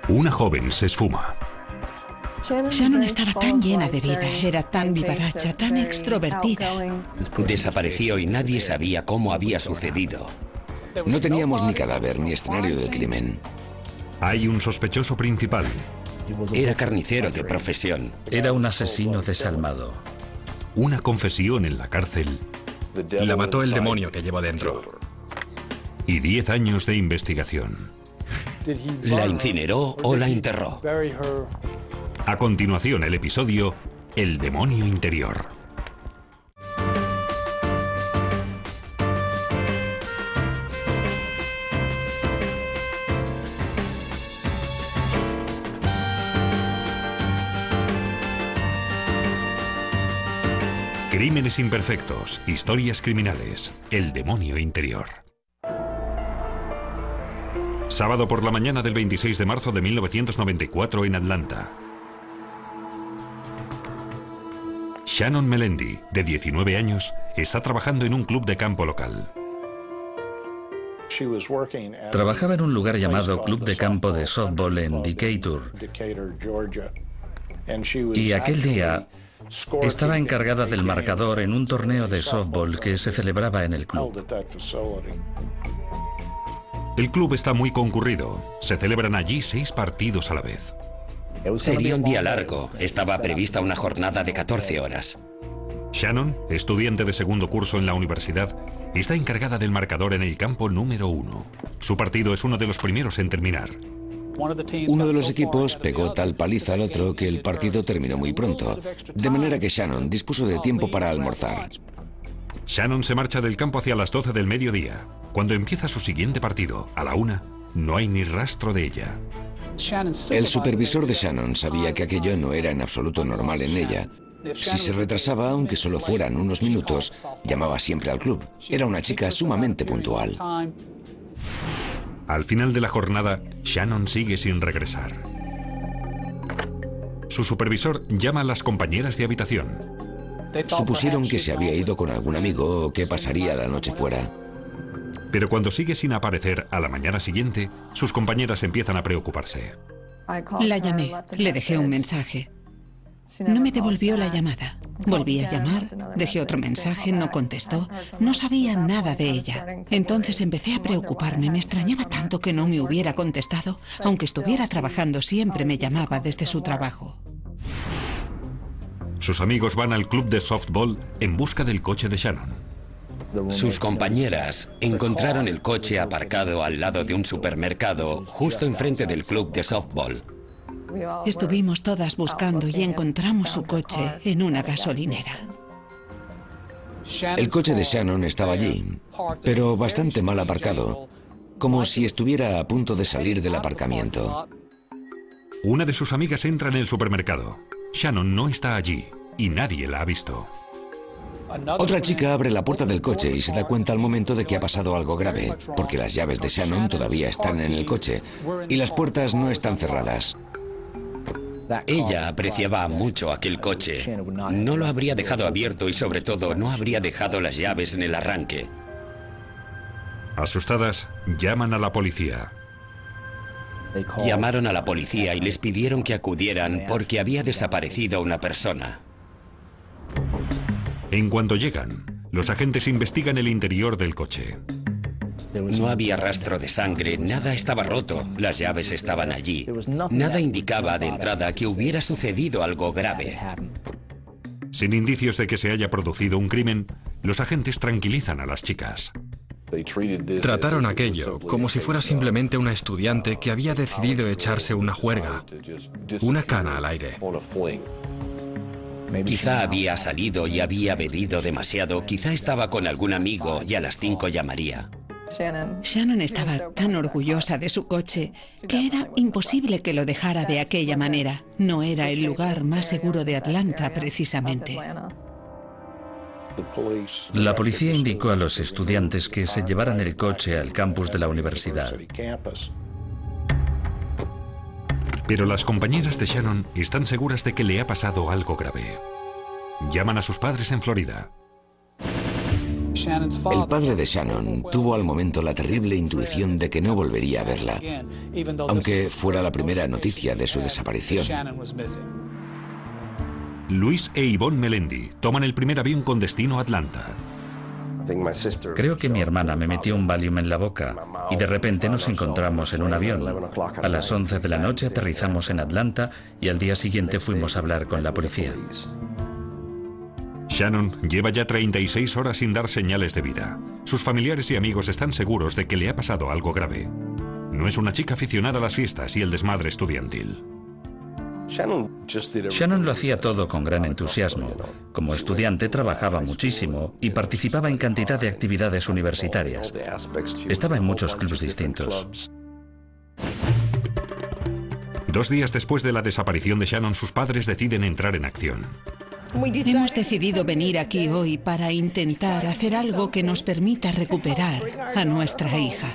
Una joven se esfuma. Shannon estaba tan llena de vida, era tan vivaracha, tan extrovertida. Desapareció y nadie sabía cómo había sucedido. No teníamos ni cadáver ni escenario del crimen. Hay un sospechoso principal. Era carnicero de profesión. Era un asesino desalmado. Una confesión en la cárcel. La mató el demonio que llevó dentro. Y 10 años de investigación. ¿La incineró o la enterró? A continuación, el episodio El demonio interior. Crímenes imperfectos, historias criminales, El demonio interior. Sábado por la mañana del 26 de marzo de 1994 en Atlanta. Shannon Melendi, de 19 años, está trabajando en un club de campo local. Trabajaba en un lugar llamado Club de Campo de Softball en Decatur. Y aquel día estaba encargada del marcador en un torneo de softball que se celebraba en el club. El club está muy concurrido. Se celebran allí 6 partidos a la vez. Sería un día largo. Estaba prevista una jornada de 14 horas. Shannon, estudiante de segundo curso en la universidad, está encargada del marcador en el campo número 1. Su partido es uno de los primeros en terminar. Uno de los equipos pegó tal paliza al otro que el partido terminó muy pronto, de manera que Shannon dispuso de tiempo para almorzar. Shannon se marcha del campo hacia las 12 del mediodía. Cuando empieza su siguiente partido, a la 1, no hay ni rastro de ella. El supervisor de Shannon sabía que aquello no era en absoluto normal en ella. Si se retrasaba, aunque solo fueran unos minutos, llamaba siempre al club. Era una chica sumamente puntual. Al final de la jornada, Shannon sigue sin regresar. Su supervisor llama a las compañeras de habitación. Supusieron que se había ido con algún amigo o que pasaría la noche fuera. Pero cuando sigue sin aparecer a la mañana siguiente, sus compañeras empiezan a preocuparse. La llamé, le dejé un mensaje. No me devolvió la llamada. Volví a llamar, dejé otro mensaje, no contestó. No sabía nada de ella. Entonces empecé a preocuparme. Me extrañaba tanto que no me hubiera contestado. Aunque estuviera trabajando, siempre me llamaba desde su trabajo. Sus amigos van al club de softball en busca del coche de Shannon. Sus compañeras encontraron el coche aparcado al lado de un supermercado justo enfrente del club de softball. Estuvimos todas buscando y encontramos su coche en una gasolinera. El coche de Shannon estaba allí, pero bastante mal aparcado, como si estuviera a punto de salir del aparcamiento. Una de sus amigas entra en el supermercado. Shannon no está allí y nadie la ha visto. Otra chica abre la puerta del coche y se da cuenta al momento de que ha pasado algo grave, porque las llaves de Shannon todavía están en el coche y las puertas no están cerradas. Ella apreciaba mucho aquel coche. No lo habría dejado abierto y sobre todo no habría dejado las llaves en el arranque. Asustadas, llaman a la policía. Llamaron a la policía y les pidieron que acudieran porque había desaparecido una persona. En cuanto llegan, los agentes investigan el interior del coche. No había rastro de sangre, nada estaba roto, las llaves estaban allí. Nada indicaba de entrada que hubiera sucedido algo grave. Sin indicios de que se haya producido un crimen, los agentes tranquilizan a las chicas. Trataron aquello como si fuera simplemente una estudiante que había decidido echarse una juerga, una cana al aire. Quizá había salido y había bebido demasiado, quizá estaba con algún amigo y a las 5 llamaría. Shannon estaba tan orgullosa de su coche que era imposible que lo dejara de aquella manera. No era el lugar más seguro de Atlanta, precisamente. La policía indicó a los estudiantes que se llevaran el coche al campus de la universidad. Pero las compañeras de Shannon están seguras de que le ha pasado algo grave. Llaman a sus padres en Florida. El padre de Shannon tuvo al momento la terrible intuición de que no volvería a verla, aunque fuera la primera noticia de su desaparición. Luis e Yvonne Melendi toman el primer avión con destino a Atlanta. Creo que mi hermana me metió un Valium en la boca y de repente nos encontramos en un avión. A las 11 de la noche aterrizamos en Atlanta y al día siguiente fuimos a hablar con la policía. Shannon lleva ya 36 horas sin dar señales de vida. Sus familiares y amigos están seguros de que le ha pasado algo grave. No es una chica aficionada a las fiestas y el desmadre estudiantil. Shannon lo hacía todo con gran entusiasmo. Como estudiante trabajaba muchísimo y participaba en cantidad de actividades universitarias. Estaba en muchos clubes distintos. 2 días después de la desaparición de Shannon, sus padres deciden entrar en acción. Hemos decidido venir aquí hoy para intentar hacer algo que nos permita recuperar a nuestra hija.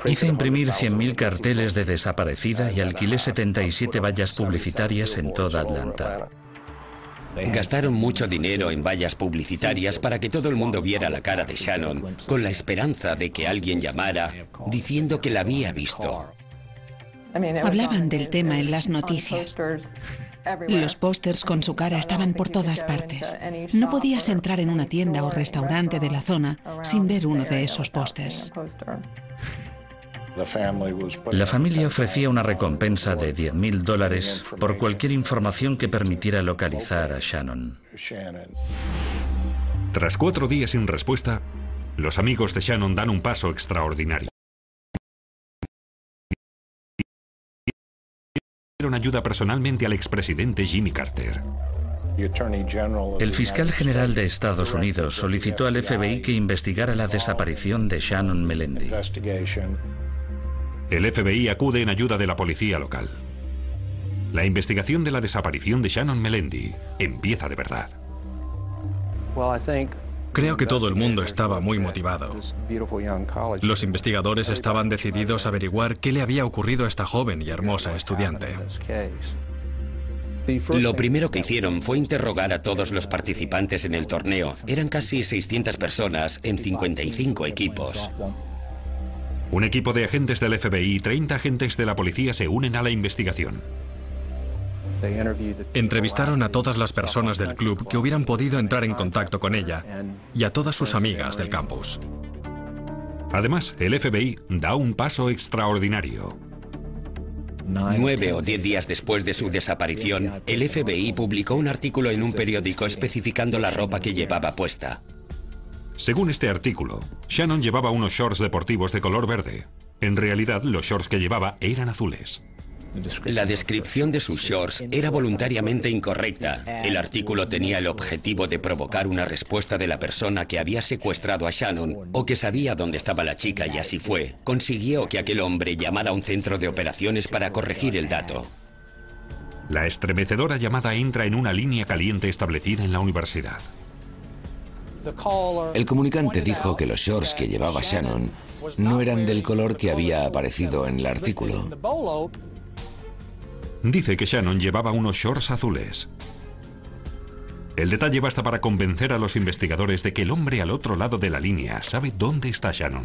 Hice imprimir 100.000 carteles de desaparecida y alquilé 77 vallas publicitarias en toda Atlanta. Gastaron mucho dinero en vallas publicitarias para que todo el mundo viera la cara de Shannon, con la esperanza de que alguien llamara diciendo que la había visto. Hablaban del tema en las noticias. Los pósters con su cara estaban por todas partes. No podías entrar en una tienda o restaurante de la zona sin ver uno de esos pósters. La familia ofrecía una recompensa de $10.000 por cualquier información que permitiera localizar a Shannon. Tras 4 días sin respuesta, los amigos de Shannon dan un paso extraordinario. Pidieron ayuda personalmente al expresidente Jimmy Carter. El fiscal general de Estados Unidos solicitó al FBI que investigara la desaparición de Shannon Melendi. El FBI acude en ayuda de la policía local. La investigación de la desaparición de Shannon Melendi empieza de verdad. Creo que todo el mundo estaba muy motivado. Los investigadores estaban decididos a averiguar qué le había ocurrido a esta joven y hermosa estudiante. Lo primero que hicieron fue interrogar a todos los participantes en el torneo. Eran casi 600 personas en 55 equipos. Un equipo de agentes del FBI y 30 agentes de la policía se unen a la investigación. Entrevistaron a todas las personas del club que hubieran podido entrar en contacto con ella y a todas sus amigas del campus. Además, el FBI da un paso extraordinario. 9 o 10 días después de su desaparición, el FBI publicó un artículo en un periódico especificando la ropa que llevaba puesta. Según este artículo, Shannon llevaba unos shorts deportivos de color verde. En realidad, los shorts que llevaba eran azules. La descripción de sus shorts era voluntariamente incorrecta. El artículo tenía el objetivo de provocar una respuesta de la persona que había secuestrado a Shannon o que sabía dónde estaba la chica, y así fue. Consiguió que aquel hombre llamara a un centro de operaciones para corregir el dato. La estremecedora llamada entra en una línea caliente establecida en la universidad. El comunicante dijo que los shorts que llevaba Shannon no eran del color que había aparecido en el artículo. Dice que Shannon llevaba unos shorts azules. El detalle basta para convencer a los investigadores de que el hombre al otro lado de la línea sabe dónde está Shannon.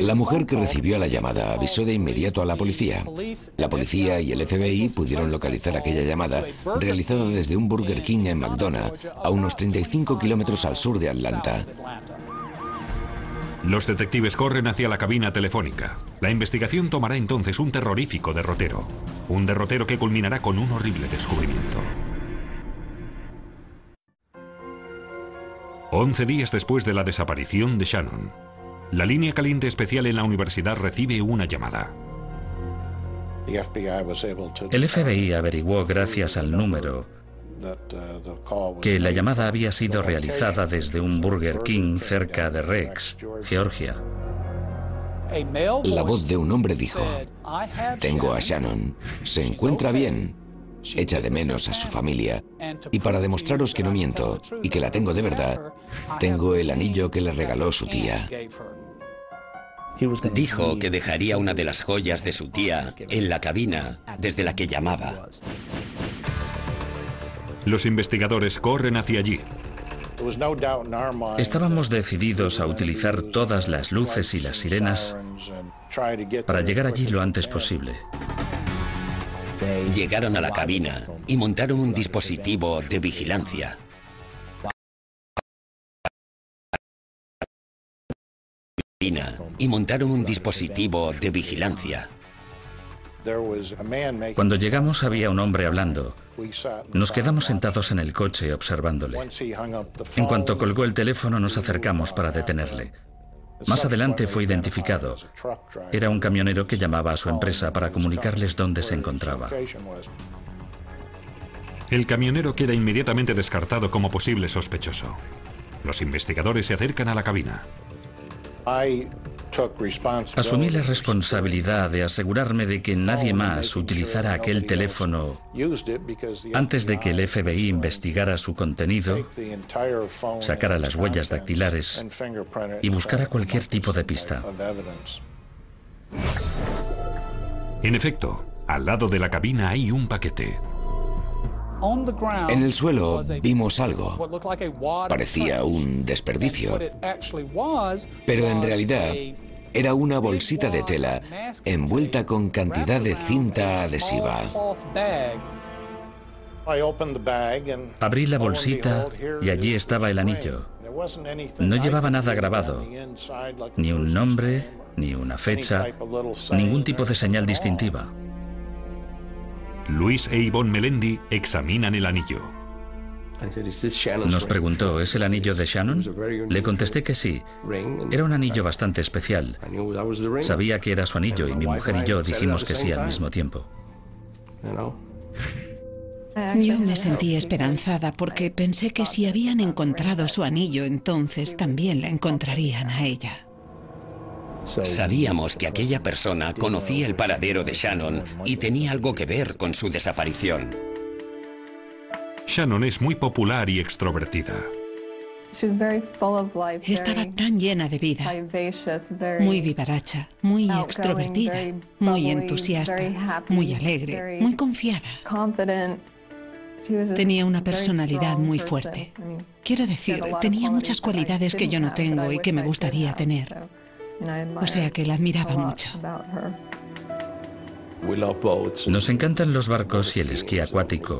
La mujer que recibió la llamada avisó de inmediato a la policía. La policía y el FBI pudieron localizar aquella llamada realizada desde un Burger King en McDonough, a unos 35 kilómetros al sur de Atlanta. Los detectives corren hacia la cabina telefónica. La investigación tomará entonces un terrorífico derrotero. Un derrotero que culminará con un horrible descubrimiento. 11 días después de la desaparición de Shannon, la línea caliente especial en la universidad recibe una llamada. El FBI averiguó, gracias al número, que la llamada había sido realizada desde un Burger King cerca de Rex, Georgia. La voz de un hombre dijo: "Tengo a Shannon. Se encuentra bien. Echa de menos a su familia. Y para demostraros que no miento y que la tengo de verdad, tengo el anillo que le regaló su tía". Dijo que dejaría una de las joyas de su tía en la cabina desde la que llamaba. Los investigadores corren hacia allí. Estábamos decididos a utilizar todas las luces y las sirenas para llegar allí lo antes posible. Llegaron a la cabina y montaron un dispositivo de vigilancia. Cuando llegamos había un hombre hablando. Nos quedamos sentados en el coche observándole. En cuanto colgó el teléfono nos acercamos para detenerle. Más adelante fue identificado. Era un camionero que llamaba a su empresa para comunicarles dónde se encontraba. El camionero queda inmediatamente descartado como posible sospechoso. Los investigadores se acercan a la cabina. Asumí la responsabilidad de asegurarme de que nadie más utilizara aquel teléfono antes de que el FBI investigara su contenido, sacara las huellas dactilares y buscara cualquier tipo de pista. En efecto, al lado de la cabina hay un paquete. En el suelo vimos algo. Parecía un desperdicio, pero en realidad era una bolsita de tela envuelta con cantidad de cinta adhesiva. Abrí la bolsita y allí estaba el anillo. No llevaba nada grabado, ni un nombre, ni una fecha, ningún tipo de señal distintiva. Luis e Yvonne Melendi examinan el anillo. Nos preguntó, ¿es el anillo de Shannon? Le contesté que sí. Era un anillo bastante especial. Sabía que era su anillo y mi mujer y yo dijimos que sí al mismo tiempo. Yo me sentí esperanzada porque pensé que si habían encontrado su anillo, entonces también la encontrarían a ella. Sabíamos que aquella persona conocía el paradero de Shannon y tenía algo que ver con su desaparición. Shannon es muy popular y extrovertida. Estaba tan llena de vida, muy vivaracha, muy extrovertida, muy entusiasta, muy alegre, muy confiada. Tenía una personalidad muy fuerte. Quiero decir, tenía muchas cualidades que yo no tengo y que me gustaría tener. O sea que la admiraba mucho. Nos encantan los barcos y el esquí acuático.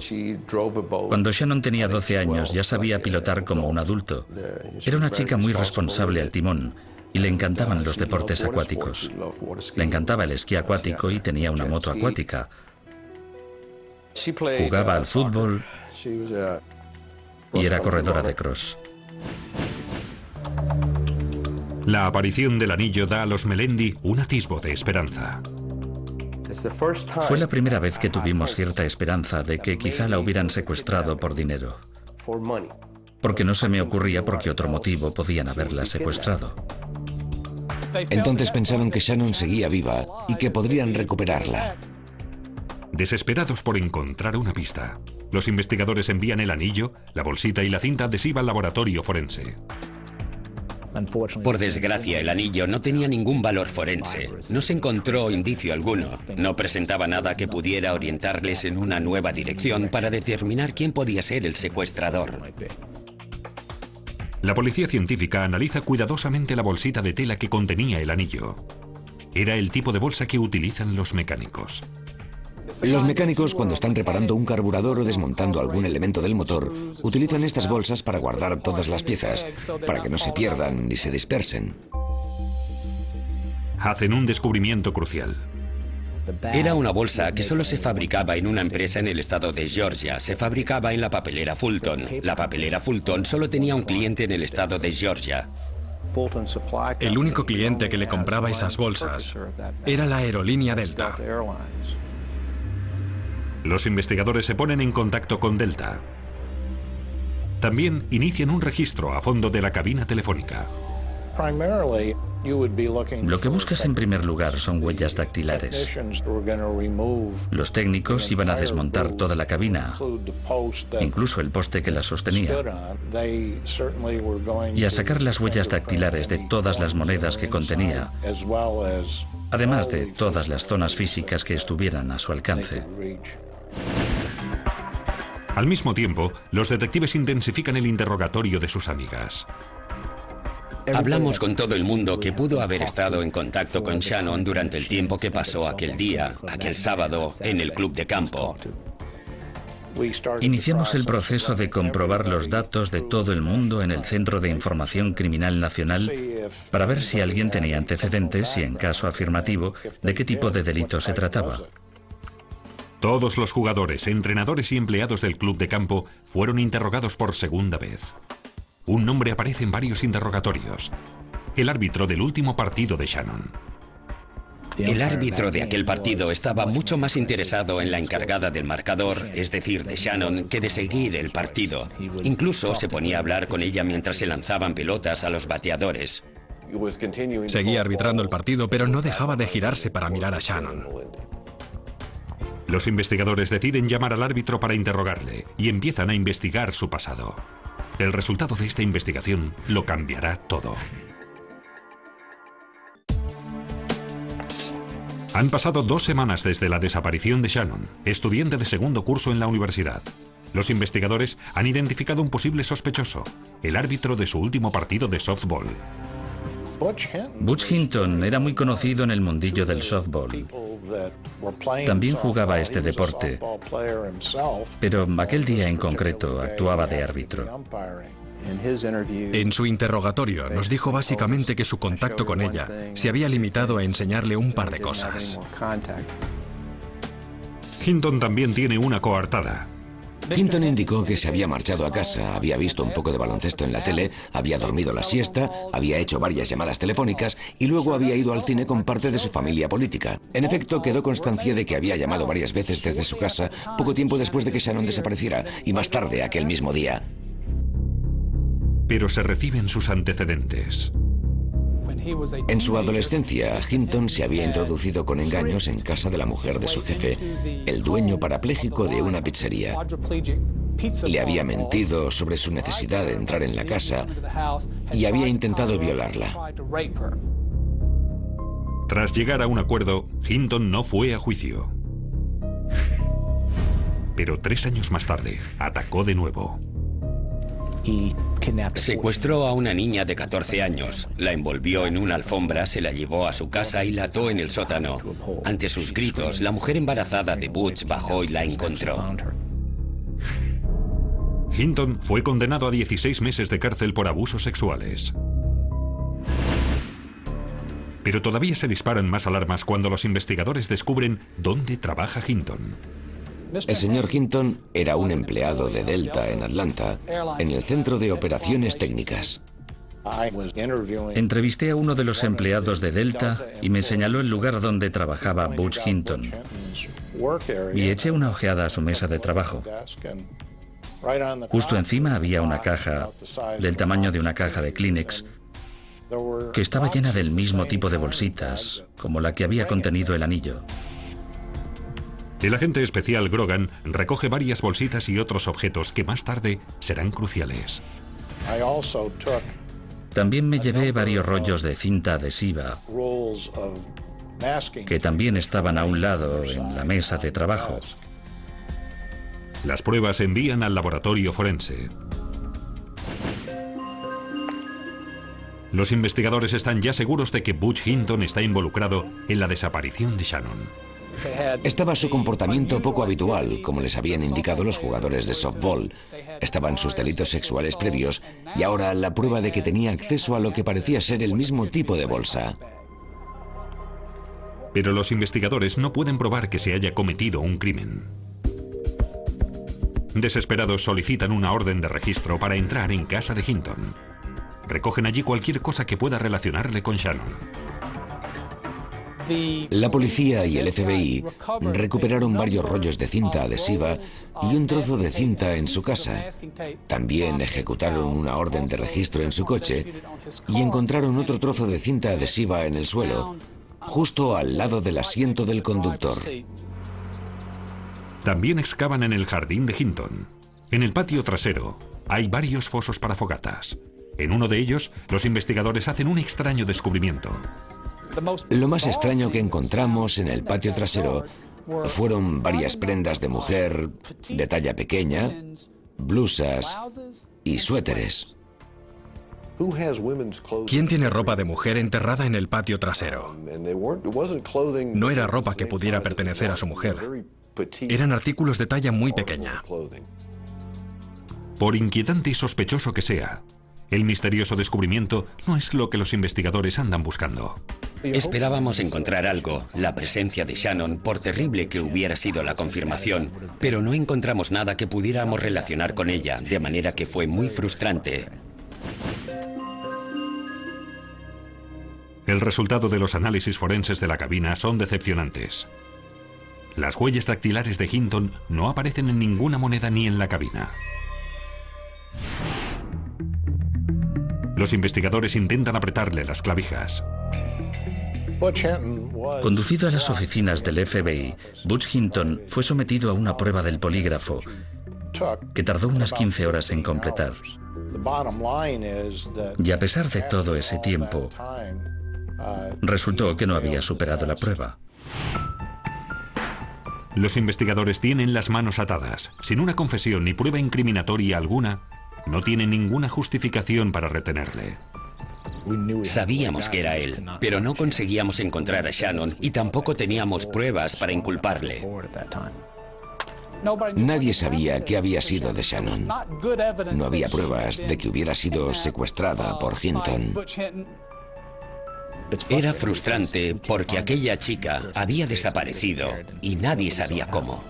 Cuando Shannon tenía 12 años ya sabía pilotar como un adulto. Era una chica muy responsable al timón y le encantaban los deportes acuáticos. Le encantaba el esquí acuático y tenía una moto acuática. Jugaba al fútbol y era corredora de cross. La aparición del anillo da a los Melendi un atisbo de esperanza. Fue la primera vez que tuvimos cierta esperanza de que quizá la hubieran secuestrado por dinero. Porque no se me ocurría por qué otro motivo podían haberla secuestrado. Entonces pensaron que Shannon seguía viva y que podrían recuperarla. Desesperados por encontrar una pista, los investigadores envían el anillo, la bolsita y la cinta adhesiva al laboratorio forense. Por desgracia, el anillo no tenía ningún valor forense. No se encontró indicio alguno. No presentaba nada que pudiera orientarles en una nueva dirección para determinar quién podía ser el secuestrador. La policía científica analiza cuidadosamente la bolsita de tela que contenía el anillo. Era el tipo de bolsa que utilizan los mecánicos. Los mecánicos, cuando están reparando un carburador o desmontando algún elemento del motor, utilizan estas bolsas para guardar todas las piezas, para que no se pierdan ni se dispersen. Hacen un descubrimiento crucial. Era una bolsa que solo se fabricaba en una empresa en el estado de Georgia. Se fabricaba en la papelera Fulton. La papelera Fulton solo tenía un cliente en el estado de Georgia. El único cliente que le compraba esas bolsas era la aerolínea Delta. Los investigadores se ponen en contacto con Delta. También inician un registro a fondo de la cabina telefónica. Lo que buscas en primer lugar son huellas dactilares. Los técnicos iban a desmontar toda la cabina, incluso el poste que la sostenía, y a sacar las huellas dactilares de todas las monedas que contenía, además de todas las zonas físicas que estuvieran a su alcance. Al mismo tiempo, los detectives intensifican el interrogatorio de sus amigas. Hablamos con todo el mundo que pudo haber estado en contacto con Shannon durante el tiempo que pasó aquel día, aquel sábado, en el club de campo. Iniciamos el proceso de comprobar los datos de todo el mundo en el Centro de Información Criminal Nacional para ver si alguien tenía antecedentes y, en caso afirmativo, de qué tipo de delito se trataba. Todos los jugadores, entrenadores y empleados del club de campo fueron interrogados por segunda vez. Un nombre aparece en varios interrogatorios: el árbitro del último partido de Shannon. El árbitro de aquel partido estaba mucho más interesado en la encargada del marcador, es decir, de Shannon, que de seguir el partido. Incluso se ponía a hablar con ella mientras se lanzaban pelotas a los bateadores. Seguía arbitrando el partido, pero no dejaba de girarse para mirar a Shannon. Los investigadores deciden llamar al árbitro para interrogarle y empiezan a investigar su pasado. El resultado de esta investigación lo cambiará todo. Han pasado 2 semanas desde la desaparición de Shannon, estudiante de segundo curso en la universidad. Los investigadores han identificado un posible sospechoso, el árbitro de su último partido de softball. Butch Hinton era muy conocido en el mundillo del softball. También jugaba este deporte, pero aquel día en concreto actuaba de árbitro. En su interrogatorio nos dijo básicamente que su contacto con ella se había limitado a enseñarle un par de cosas. Hinton también tiene una coartada. Hinton indicó que se había marchado a casa, había visto un poco de baloncesto en la tele, había dormido la siesta, había hecho varias llamadas telefónicas y luego había ido al cine con parte de su familia política. En efecto, quedó constancia de que había llamado varias veces desde su casa poco tiempo después de que Shannon desapareciera y más tarde aquel mismo día. Pero se reciben sus antecedentes. En su adolescencia, Hinton se había introducido con engaños en casa de la mujer de su jefe, el dueño parapléjico de una pizzería. Le había mentido sobre su necesidad de entrar en la casa y había intentado violarla. Tras llegar a un acuerdo, Hinton no fue a juicio. Pero 3 años más tarde, atacó de nuevo. Secuestró a una niña de 14 años, la envolvió en una alfombra, se la llevó a su casa y la ató en el sótano. Ante sus gritos, la mujer embarazada de Butch bajó y la encontró. Hinton fue condenado a 16 meses de cárcel por abusos sexuales. Pero todavía se disparan más alarmas cuando los investigadores descubren dónde trabaja Hinton. El señor Hinton era un empleado de Delta en Atlanta, en el Centro de Operaciones Técnicas. Entrevisté a uno de los empleados de Delta y me señaló el lugar donde trabajaba Butch Hinton. Y eché una ojeada a su mesa de trabajo. Justo encima había una caja, del tamaño de una caja de Kleenex, que estaba llena del mismo tipo de bolsitas, como la que había contenido el anillo. El agente especial Grogan recoge varias bolsitas y otros objetos que más tarde serán cruciales. También me llevé varios rollos de cinta adhesiva, que también estaban a un lado en la mesa de trabajo. Las pruebas se envían al laboratorio forense. Los investigadores están ya seguros de que Butch Hinton está involucrado en la desaparición de Shannon. Estaba su comportamiento poco habitual, como les habían indicado los jugadores de softball. Estaban sus delitos sexuales previos y ahora la prueba de que tenía acceso a lo que parecía ser el mismo tipo de bolsa. Pero los investigadores no pueden probar que se haya cometido un crimen. Desesperados solicitan una orden de registro para entrar en casa de Hinton. Recogen allí cualquier cosa que pueda relacionarle con Shannon. La policía y el FBI recuperaron varios rollos de cinta adhesiva y un trozo de cinta en su casa. También ejecutaron una orden de registro en su coche y encontraron otro trozo de cinta adhesiva en el suelo, justo al lado del asiento del conductor. También excavan en el jardín de Hinton. En el patio trasero hay varios fosos para fogatas. En uno de ellos, los investigadores hacen un extraño descubrimiento. Lo más extraño que encontramos en el patio trasero fueron varias prendas de mujer de talla pequeña, blusas y suéteres. ¿Quién tiene ropa de mujer enterrada en el patio trasero? No era ropa que pudiera pertenecer a su mujer. Eran artículos de talla muy pequeña. Por inquietante y sospechoso que sea, el misterioso descubrimiento no es lo que los investigadores andan buscando. Esperábamos encontrar algo, la presencia de Shannon, por terrible que hubiera sido la confirmación, pero no encontramos nada que pudiéramos relacionar con ella, de manera que fue muy frustrante. El resultado de los análisis forenses de la cabina son decepcionantes. Las huellas dactilares de Hinton no aparecen en ninguna moneda ni en la cabina. Los investigadores intentan apretarle las clavijas. Conducido a las oficinas del FBI, Butch Hinton fue sometido a una prueba del polígrafo que tardó unas 15 horas en completar. Y a pesar de todo ese tiempo, resultó que no había superado la prueba. Los investigadores tienen las manos atadas. Sin una confesión ni prueba incriminatoria alguna, no tienen ninguna justificación para retenerle. Sabíamos que era él, pero no conseguíamos encontrar a Shannon y tampoco teníamos pruebas para inculparle. Nadie sabía qué había sido de Shannon. No había pruebas de que hubiera sido secuestrada por Hinton. Era frustrante porque aquella chica había desaparecido y nadie sabía cómo.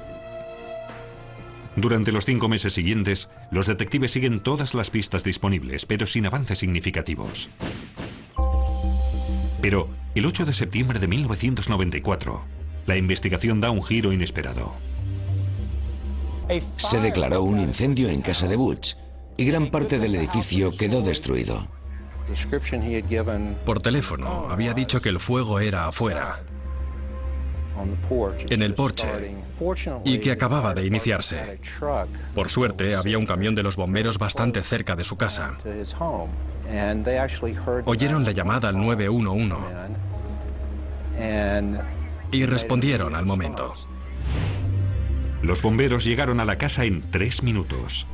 Durante los 5 meses siguientes, los detectives siguen todas las pistas disponibles, pero sin avances significativos. Pero el 8 de septiembre de 1994, la investigación da un giro inesperado. Se declaró un incendio en casa de Butch y gran parte del edificio quedó destruido. Por teléfono había dicho que el fuego era afuera, en el porche, y que acababa de iniciarse. Por suerte, había un camión de los bomberos bastante cerca de su casa. Oyeron la llamada al 911 y respondieron al momento. Los bomberos llegaron a la casa en 3 minutos.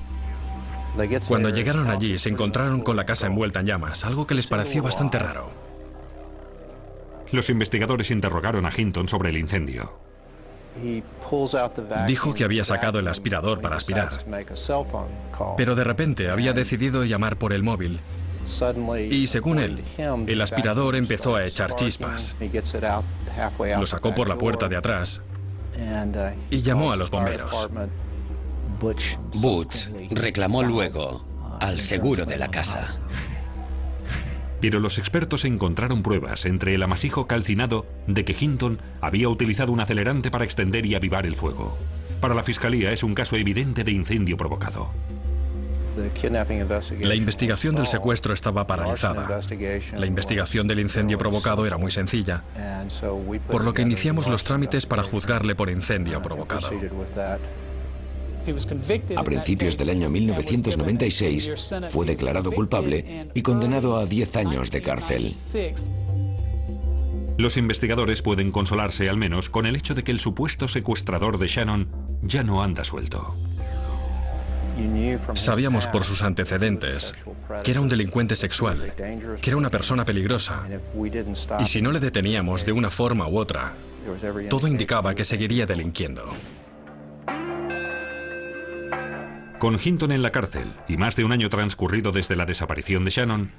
Cuando llegaron allí, se encontraron con la casa envuelta en llamas, algo que les pareció bastante raro. Los investigadores interrogaron a Hinton sobre el incendio. Dijo que había sacado el aspirador para aspirar, pero de repente había decidido llamar por el móvil. Y según él, el aspirador empezó a echar chispas. Lo sacó por la puerta de atrás y llamó a los bomberos. Butch reclamó luego al seguro de la casa. Pero los expertos encontraron pruebas entre el amasijo calcinado de que Hinton había utilizado un acelerante para extender y avivar el fuego. Para la fiscalía es un caso evidente de incendio provocado. La investigación del secuestro estaba paralizada. La investigación del incendio provocado era muy sencilla, por lo que iniciamos los trámites para juzgarle por incendio provocado. A principios del año 1996 fue declarado culpable y condenado a 10 años de cárcel. Los investigadores pueden consolarse al menos con el hecho de que el supuesto secuestrador de Shannon ya no anda suelto. Sabíamos por sus antecedentes que era un delincuente sexual, que era una persona peligrosa, y si no le deteníamos de una forma u otra, todo indicaba que seguiría delinquiendo. Con Hinton en la cárcel y más de un año transcurrido desde la desaparición de Shannon,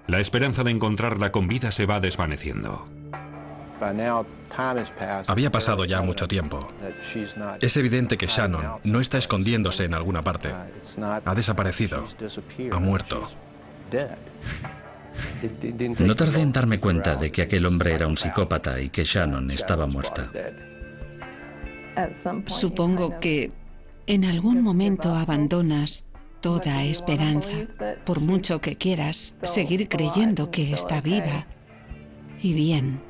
la esperanza de encontrarla con vida se va desvaneciendo. Había pasado ya mucho tiempo. Es evidente que Shannon no está escondiéndose en alguna parte. Ha desaparecido. Ha muerto. No tardé en darme cuenta de que aquel hombre era un psicópata y que Shannon estaba muerta. Supongo que en algún momento abandonas toda esperanza, por mucho que quieras seguir creyendo que está viva y bien.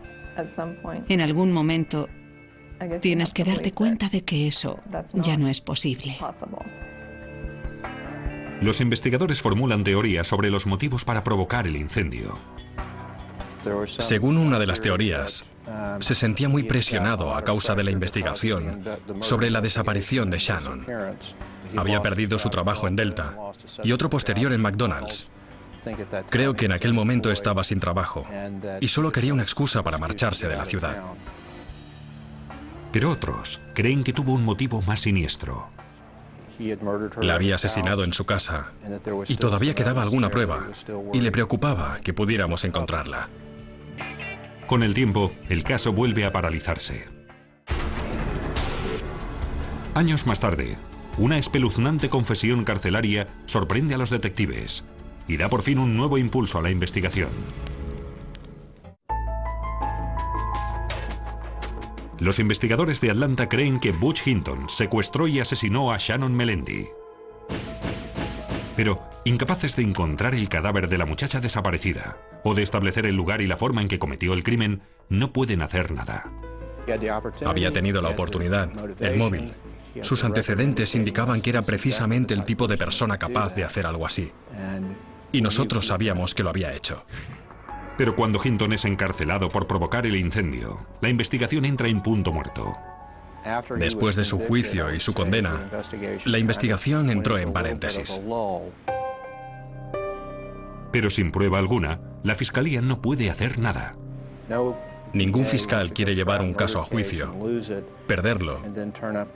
En algún momento tienes que darte cuenta de que eso ya no es posible. Los investigadores formulan teorías sobre los motivos para provocar el incendio. Según una de las teorías, se sentía muy presionado a causa de la investigación sobre la desaparición de Shannon. Había perdido su trabajo en Delta y otro posterior en McDonald's. Creo que en aquel momento estaba sin trabajo y solo quería una excusa para marcharse de la ciudad. Pero otros creen que tuvo un motivo más siniestro. La había asesinado en su casa y todavía quedaba alguna prueba y le preocupaba que pudiéramos encontrarla. Con el tiempo, el caso vuelve a paralizarse. Años más tarde, una espeluznante confesión carcelaria sorprende a los detectives y da por fin un nuevo impulso a la investigación. Los investigadores de Atlanta creen que Butch Hinton secuestró y asesinó a Shannon Melendi. Pero, incapaces de encontrar el cadáver de la muchacha desaparecida o de establecer el lugar y la forma en que cometió el crimen, no pueden hacer nada. Había tenido la oportunidad, el móvil. Sus antecedentes indicaban que era precisamente el tipo de persona capaz de hacer algo así. Y nosotros sabíamos que lo había hecho. Pero cuando Hinton es encarcelado por provocar el incendio, la investigación entra en punto muerto. Después de su juicio y su condena, la investigación entró en paréntesis. Pero sin prueba alguna, la fiscalía no puede hacer nada. Ningún fiscal quiere llevar un caso a juicio, perderlo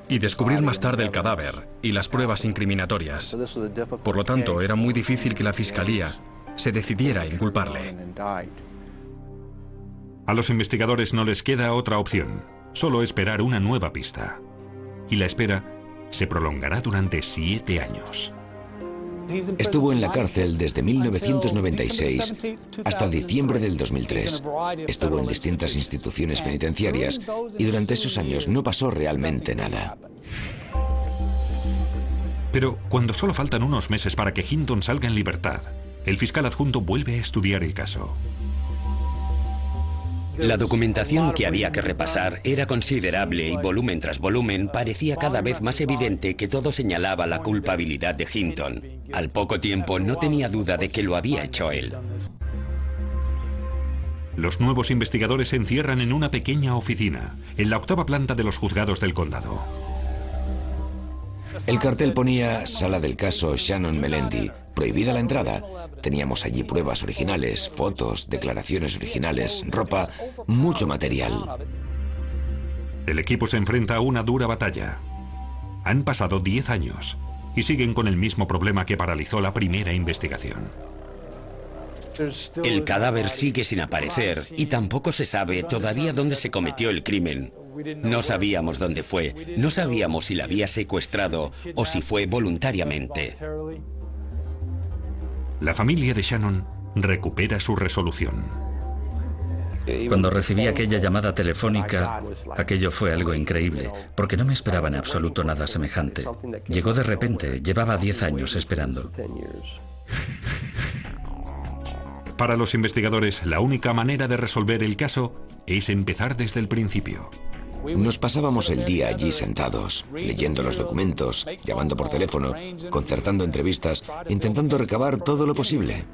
y descubrir más tarde el cadáver y las pruebas incriminatorias. Por lo tanto, era muy difícil que la fiscalía se decidiera a inculparle. A los investigadores no les queda otra opción, solo esperar una nueva pista. Y la espera se prolongará durante 7 años. Estuvo en la cárcel desde 1996 hasta diciembre del 2003. Estuvo en distintas instituciones penitenciarias y durante esos años no pasó realmente nada. Pero cuando solo faltan unos meses para que Hinton salga en libertad, el fiscal adjunto vuelve a estudiar el caso. La documentación que había que repasar era considerable y volumen tras volumen parecía cada vez más evidente que todo señalaba la culpabilidad de Hinton. Al poco tiempo no tenía duda de que lo había hecho él. Los nuevos investigadores se encierran en una pequeña oficina, en la 8ª planta de los juzgados del condado. El cartel ponía Sala del caso Shannon Melendi, prohibida la entrada. Teníamos allí pruebas originales, fotos, declaraciones originales, ropa, mucho material. El equipo se enfrenta a una dura batalla. Han pasado 10 años y siguen con el mismo problema que paralizó la primera investigación. El cadáver sigue sin aparecer y tampoco se sabe todavía dónde se cometió el crimen. No sabíamos dónde fue, no sabíamos si la había secuestrado o si fue voluntariamente. La familia de Shannon recupera su resolución. Cuando recibí aquella llamada telefónica, aquello fue algo increíble, porque no me esperaba en absoluto nada semejante. Llegó de repente, llevaba 10 años esperando. Para los investigadores, la única manera de resolver el caso es empezar desde el principio. Nos pasábamos el día allí sentados, leyendo los documentos, llamando por teléfono, concertando entrevistas, intentando recabar todo lo posible.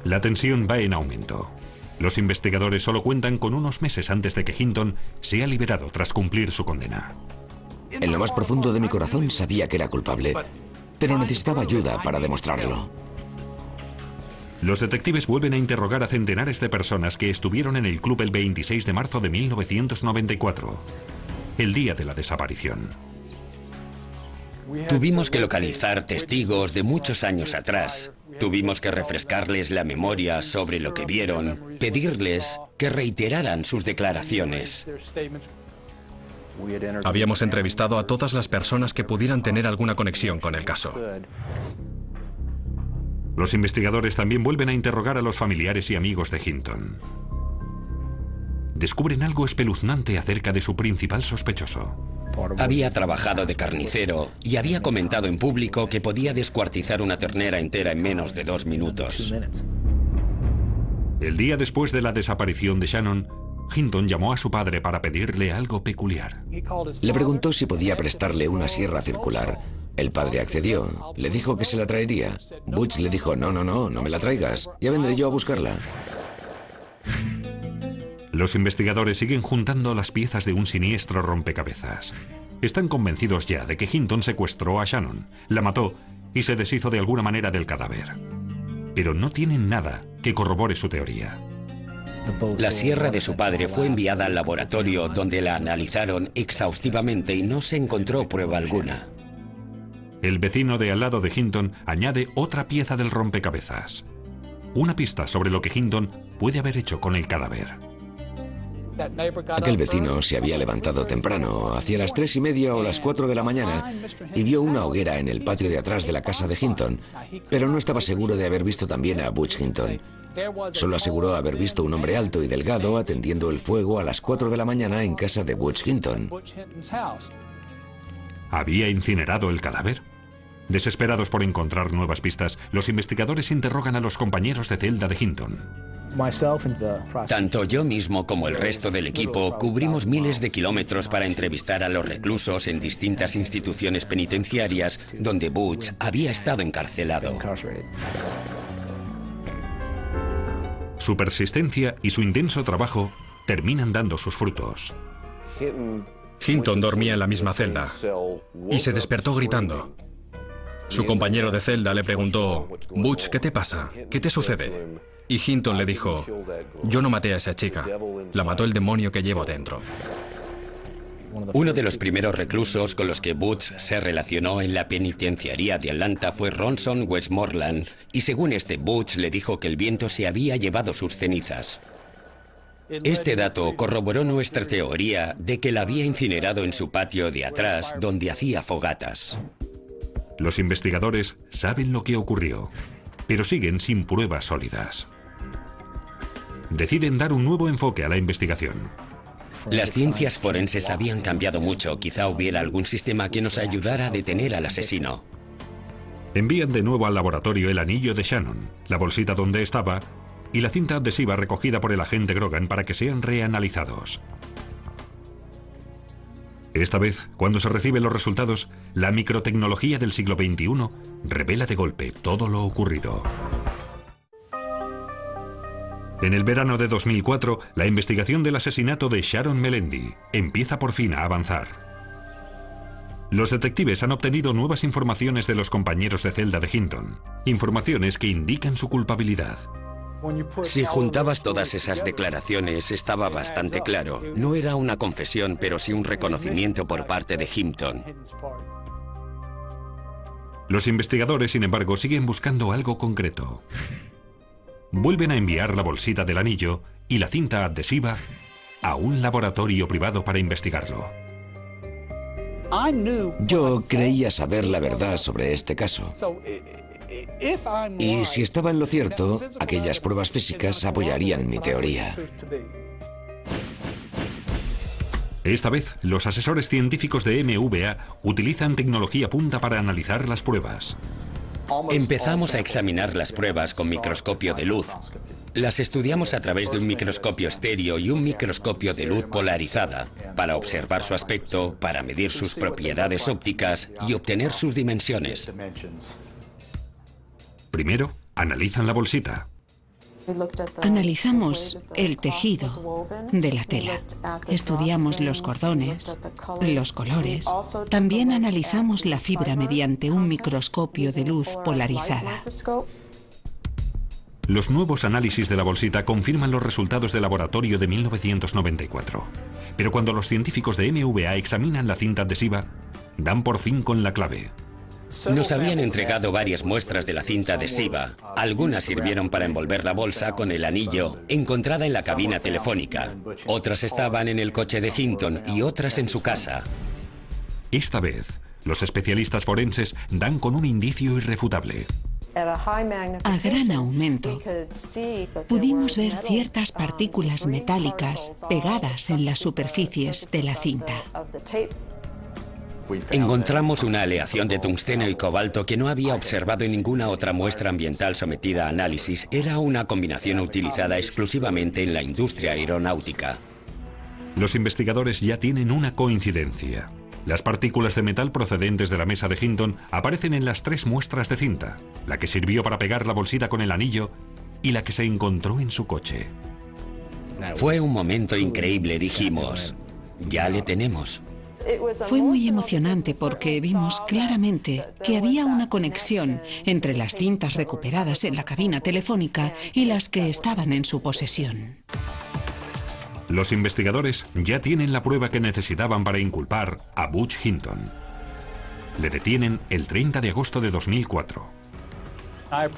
La tensión va en aumento. Los investigadores solo cuentan con unos meses antes de que Hinton sea liberado tras cumplir su condena. En lo más profundo de mi corazón sabía que era culpable, pero necesitaba ayuda para demostrarlo. Los detectives vuelven a interrogar a centenares de personas que estuvieron en el club el 26 de marzo de 1994, el día de la desaparición. Tuvimos que localizar testigos de muchos años atrás. Tuvimos que refrescarles la memoria sobre lo que vieron, pedirles que reiteraran sus declaraciones. Habíamos entrevistado a todas las personas que pudieran tener alguna conexión con el caso. Los investigadores también vuelven a interrogar a los familiares y amigos de Hinton. Descubren algo espeluznante acerca de su principal sospechoso. Había trabajado de carnicero y había comentado en público que podía descuartizar una ternera entera en menos de 2 minutos. El día después de la desaparición de Shannon, Hinton llamó a su padre para pedirle algo peculiar. Le preguntó si podía prestarle una sierra circular. El padre accedió, le dijo que se la traería. Butch le dijo, no me la traigas, ya vendré yo a buscarla. Los investigadores siguen juntando las piezas de un siniestro rompecabezas. Están convencidos ya de que Hinton secuestró a Shannon, la mató y se deshizo de alguna manera del cadáver. Pero no tienen nada que corrobore su teoría. La sierra de su padre fue enviada al laboratorio donde la analizaron exhaustivamente y no se encontró prueba alguna. El vecino de al lado de Hinton añade otra pieza del rompecabezas. Una pista sobre lo que Hinton puede haber hecho con el cadáver. Aquel vecino se había levantado temprano, hacia las 3:30 o las 4 de la mañana, y vio una hoguera en el patio de atrás de la casa de Hinton, pero no estaba seguro de haber visto también a Butch Hinton. Solo aseguró haber visto un hombre alto y delgado atendiendo el fuego a las 4 de la mañana en casa de Butch Hinton. ¿Había incinerado el cadáver? Desesperados por encontrar nuevas pistas, los investigadores interrogan a los compañeros de celda de Hinton. Tanto yo mismo como el resto del equipo cubrimos miles de kilómetros para entrevistar a los reclusos en distintas instituciones penitenciarias donde Butch había estado encarcelado. Su persistencia y su intenso trabajo terminan dando sus frutos. Hinton dormía en la misma celda y se despertó gritando. Su compañero de celda le preguntó: Butch, ¿qué te pasa? ¿Qué te sucede? Y Hinton le dijo: yo no maté a esa chica, la mató el demonio que llevo dentro. Uno de los primeros reclusos con los que Butch se relacionó en la penitenciaría de Atlanta fue Ronson Westmoreland, y según este, Butch le dijo que el viento se había llevado sus cenizas. Este dato corroboró nuestra teoría de que la había incinerado en su patio de atrás, donde hacía fogatas. Los investigadores saben lo que ocurrió, pero siguen sin pruebas sólidas. Deciden dar un nuevo enfoque a la investigación. Las ciencias forenses habían cambiado mucho. Quizá hubiera algún sistema que nos ayudara a detener al asesino. Envían de nuevo al laboratorio el anillo de Shannon, la bolsita donde estaba y la cinta adhesiva recogida por el agente Grogan para que sean reanalizados. Esta vez, cuando se reciben los resultados, la microtecnología del siglo XXI revela de golpe todo lo ocurrido. En el verano de 2004, la investigación del asesinato de Sharon Melendi empieza por fin a avanzar. Los detectives han obtenido nuevas informaciones de los compañeros de celda de Hinton, informaciones que indican su culpabilidad. Si juntabas todas esas declaraciones, estaba bastante claro. No era una confesión, pero sí un reconocimiento por parte de Hinton. Los investigadores, sin embargo, siguen buscando algo concreto. Vuelven a enviar la bolsita del anillo y la cinta adhesiva a un laboratorio privado para investigarlo. Yo creía saber la verdad sobre este caso. Y si estaba en lo cierto, aquellas pruebas físicas apoyarían mi teoría. Esta vez, los asesores científicos de MVA utilizan tecnología punta para analizar las pruebas. Empezamos a examinar las pruebas con microscopio de luz. Las estudiamos a través de un microscopio estéreo y un microscopio de luz polarizada, para observar su aspecto, para medir sus propiedades ópticas y obtener sus dimensiones. Primero, analizan la bolsita. Analizamos el tejido de la tela. Estudiamos los cordones, los colores. También analizamos la fibra mediante un microscopio de luz polarizada. Los nuevos análisis de la bolsita confirman los resultados del laboratorio de 1994. Pero cuando los científicos de MVA examinan la cinta adhesiva, dan por fin con la clave. Nos habían entregado varias muestras de la cinta adhesiva. Algunas sirvieron para envolver la bolsa con el anillo encontrada en la cabina telefónica. Otras estaban en el coche de Hinton y otras en su casa. Esta vez, los especialistas forenses dan con un indicio irrefutable. A gran aumento, pudimos ver ciertas partículas metálicas pegadas en las superficies de la cinta. Encontramos una aleación de tungsteno y cobalto que no había observado en ninguna otra muestra ambiental sometida a análisis. Era una combinación utilizada exclusivamente en la industria aeronáutica. Los investigadores ya tienen una coincidencia. Las partículas de metal procedentes de la mesa de Hinton aparecen en las 3 muestras de cinta, la que sirvió para pegar la bolsita con el anillo y la que se encontró en su coche. Fue un momento increíble, dijimos, ya le tenemos. Fue muy emocionante porque vimos claramente que había una conexión entre las cintas recuperadas en la cabina telefónica y las que estaban en su posesión. Los investigadores ya tienen la prueba que necesitaban para inculpar a Butch Hinton. Le detienen el 30 de agosto de 2004.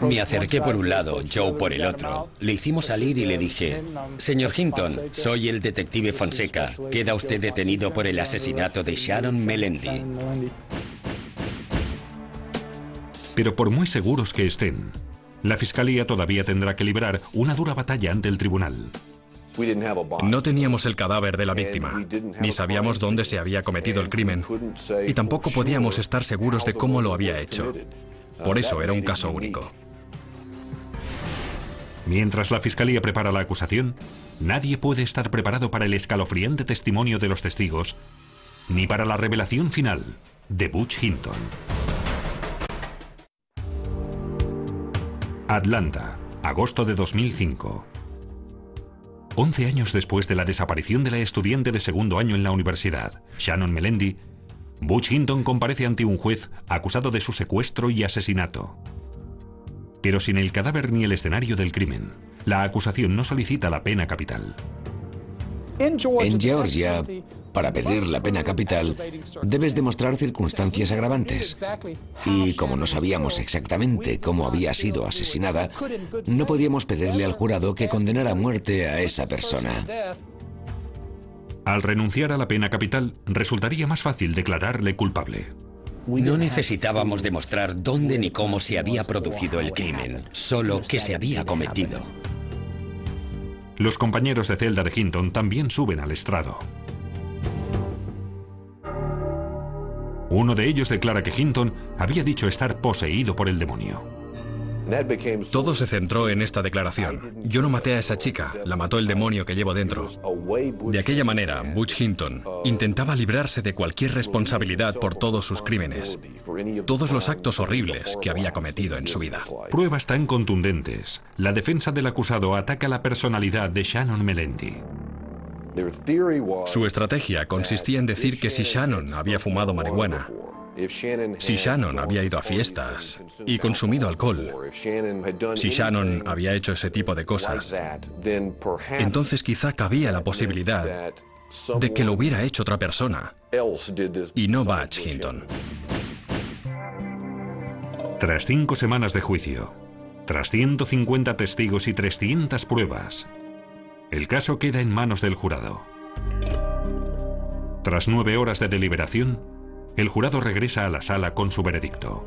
Me acerqué por un lado, Joe por el otro. Le hicimos salir y le dije: señor Hinton, soy el detective Fonseca. Queda usted detenido por el asesinato de Shannon Melendi. Pero por muy seguros que estén, la fiscalía todavía tendrá que librar una dura batalla ante el tribunal. No teníamos el cadáver de la víctima, ni sabíamos dónde se había cometido el crimen, y tampoco podíamos estar seguros de cómo lo había hecho. Por eso era un caso único. Mientras la fiscalía prepara la acusación, nadie puede estar preparado para el escalofriante testimonio de los testigos, ni para la revelación final de Butch Hinton. Atlanta, agosto de 2005. 11 años después de la desaparición de la estudiante de segundo año en la universidad, Shannon Melendi, Butch Hinton comparece ante un juez acusado de su secuestro y asesinato. Pero sin el cadáver ni el escenario del crimen, la acusación no solicita la pena capital. En Georgia, para pedir la pena capital, debes demostrar circunstancias agravantes. Y como no sabíamos exactamente cómo había sido asesinada, no podíamos pedirle al jurado que condenara a muerte a esa persona. Al renunciar a la pena capital, resultaría más fácil declararle culpable. No necesitábamos demostrar dónde ni cómo se había producido el crimen, solo que se había cometido. Los compañeros de celda de Hinton también suben al estrado. Uno de ellos declara que Hinton había dicho estar poseído por el demonio. Todo se centró en esta declaración. Yo no maté a esa chica, la mató el demonio que llevo dentro. De aquella manera, Butch Hinton intentaba librarse de cualquier responsabilidad por todos sus crímenes, todos los actos horribles que había cometido en su vida. Pruebas tan contundentes. La defensa del acusado ataca la personalidad de Shannon Melendi. Su estrategia consistía en decir que si Shannon había fumado marihuana, si Shannon había ido a fiestas y consumido alcohol, si Shannon había hecho ese tipo de cosas, entonces quizá cabía la posibilidad de que lo hubiera hecho otra persona y no Butch Hinton. Tras 5 semanas de juicio, tras 150 testigos y 300 pruebas, el caso queda en manos del jurado. Tras 9 horas de deliberación, el jurado regresa a la sala con su veredicto.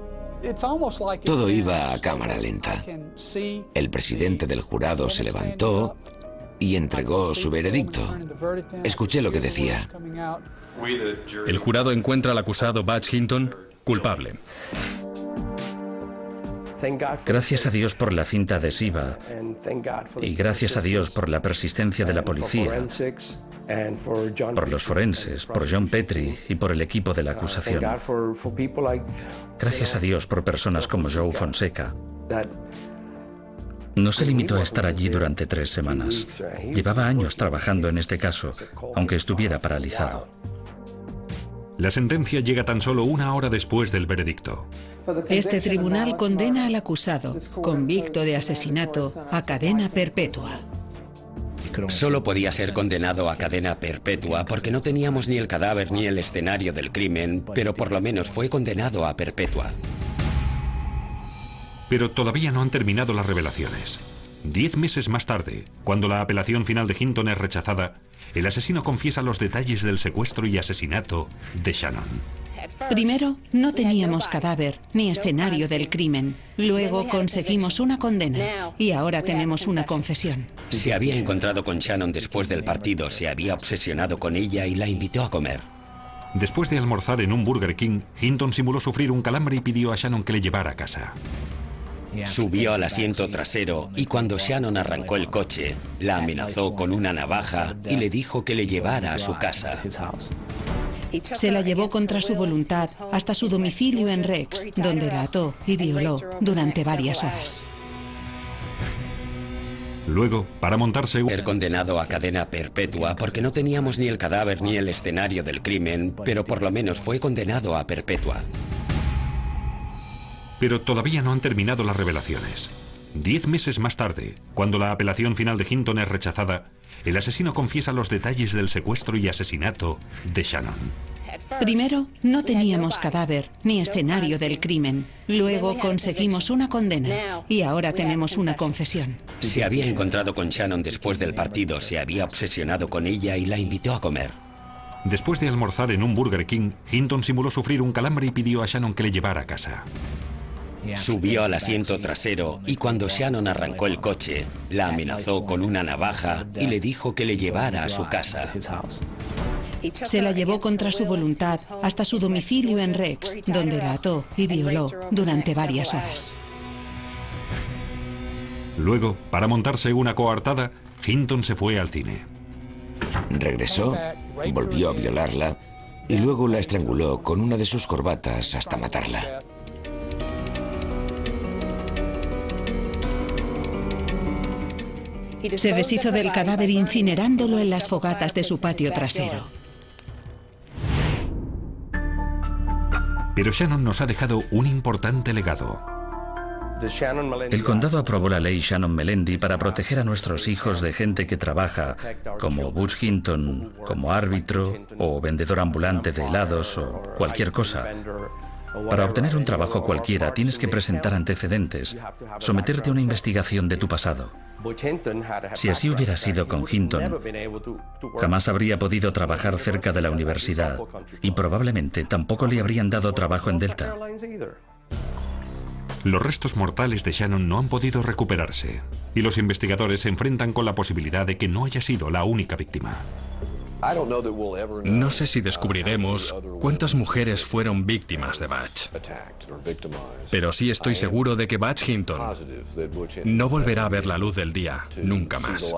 Todo iba a cámara lenta. El presidente del jurado se levantó y entregó su veredicto. Escuché lo que decía. El jurado encuentra al acusado Butch Hinton culpable. Gracias a Dios por la cinta adhesiva y gracias a Dios por la persistencia de la policía, por los forenses, por John Petrie y por el equipo de la acusación. Gracias a Dios por personas como Joe Fonseca. No se limitó a estar allí durante 3 semanas. Llevaba años trabajando en este caso, aunque estuviera paralizado. La sentencia llega tan solo 1 hora después del veredicto. Este tribunal condena al acusado, convicto de asesinato, a cadena perpetua. Solo podía ser condenado a cadena perpetua porque no teníamos ni el cadáver ni el escenario del crimen, pero por lo menos fue condenado a perpetua. Pero todavía no han terminado las revelaciones. 10 meses más tarde, cuando la apelación final de Hinton es rechazada, el asesino confiesa los detalles del secuestro y asesinato de Shannon. Primero, no teníamos cadáver ni escenario del crimen. Luego conseguimos una condena y ahora tenemos una confesión. Se había encontrado con Shannon después del partido, se había obsesionado con ella y la invitó a comer. Después de almorzar en un Burger King, Hinton simuló sufrir un calambre y pidió a Shannon que le llevara a casa. Subió al asiento trasero y cuando Shannon arrancó el coche, la amenazó con una navaja y le dijo que le llevara a su casa. Se la llevó contra su voluntad hasta su domicilio en Rex, donde la ató y violó durante varias horas. Luego, para montarse... Ser condenado a cadena perpetua porque no teníamos ni el cadáver ni el escenario del crimen, pero por lo menos fue condenado a perpetua. Pero todavía no han terminado las revelaciones. 10 meses más tarde, cuando la apelación final de Hinton es rechazada, el asesino confiesa los detalles del secuestro y asesinato de Shannon. Primero, no teníamos cadáver ni escenario del crimen. Luego conseguimos una condena y ahora tenemos una confesión. Se había encontrado con Shannon después del partido, se había obsesionado con ella y la invitó a comer. Después de almorzar en un Burger King, Hinton simuló sufrir un calambre y pidió a Shannon que le llevara a casa. Subió al asiento trasero y cuando Shannon arrancó el coche, la amenazó con una navaja y le dijo que le llevara a su casa. Se la llevó contra su voluntad hasta su domicilio en Rex, donde la ató y violó durante varias horas. Luego, para montarse una coartada, Hinton se fue al cine. Regresó, volvió a violarla y luego la estranguló con una de sus corbatas hasta matarla. Se deshizo del cadáver incinerándolo en las fogatas de su patio trasero. Pero Shannon nos ha dejado un importante legado. El condado aprobó la ley Shannon-Melendi para proteger a nuestros hijos de gente que trabaja como Butch Hinton, como árbitro o vendedor ambulante de helados o cualquier cosa. Para obtener un trabajo cualquiera tienes que presentar antecedentes, someterte a una investigación de tu pasado. Si así hubiera sido con Hinton, jamás habría podido trabajar cerca de la universidad y probablemente tampoco le habrían dado trabajo en Delta. Los restos mortales de Shannon no han podido recuperarse y los investigadores se enfrentan con la posibilidad de que no haya sido la única víctima. No sé si descubriremos cuántas mujeres fueron víctimas de Butch. Pero sí estoy seguro de que Butch Hinton no volverá a ver la luz del día nunca más.